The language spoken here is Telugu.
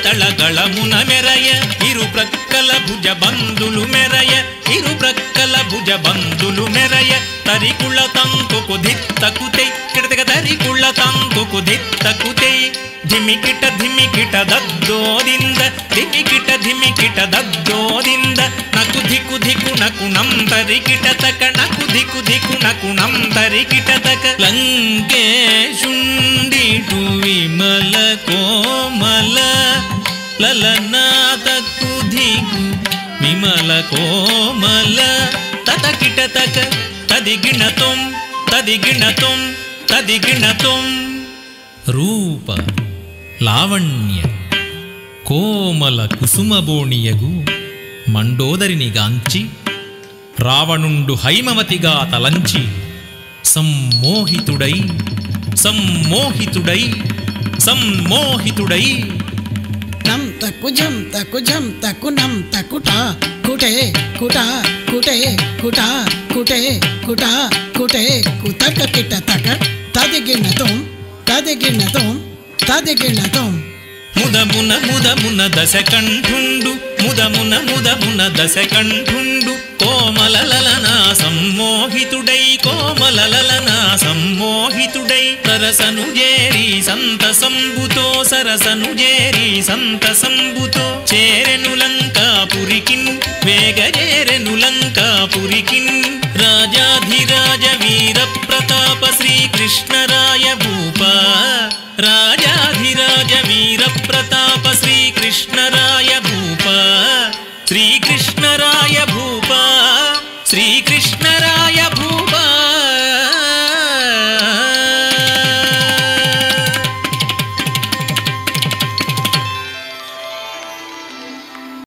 తళగళమున మెరయ ఇరు ప్రక్కల భుజ బందులు మెరయ ఇరు ప్రక్కల భుజ బందులు మెరయ తరికుళ తంతుకు ధిత్తకుతై కిడతక తరికుళ తంతుకు ధిత్తకుతై ధిమికిట ధిమికిట దద్దోదింద ధిమికిట దద్దోదింద నకు ధికు ధికు నకుణం తరికిట తక నకు ధికు ధికు నకుణం తరికిట తక లంకేశుండిటు విమల కోమల లలనాతకు ధికు విమల కోమల తతకిట తక తదిగిణతం తదిగిణతం తదిగిణతం రూప లావణ్య కోమల కుసుమబోణియగు మండోదరిని గాంచి రావణుండు హైమవతిగా తలంచి సమ్మోహితుడై సమ్మోహితుడై సమ్మోహితుడై నం తకుజం తకుజం తకునం తకుట కుటే కుట కుటే కుట కుటే కుట కుటే కుతక కిట తక తదిగిణతం తదిగిణతం తదిగిణతం ముదమున ముదమున దశకంఠుండు ముదమున ముదమున దశకంఠుండు కోమలలనా సమ్మోహితుడై కోమలలనా సమ్మోహితుడై సరసను జేరి సంతసంబుతో సరసను జేరి సంతసంబుతో చేరెను లంకాపురికిన్ వేగజేరెను లంకాపురికిన్ రాజాధిరాజ వీర ప్రతాప శ్రీకృష్ణరాయ భూప రాజా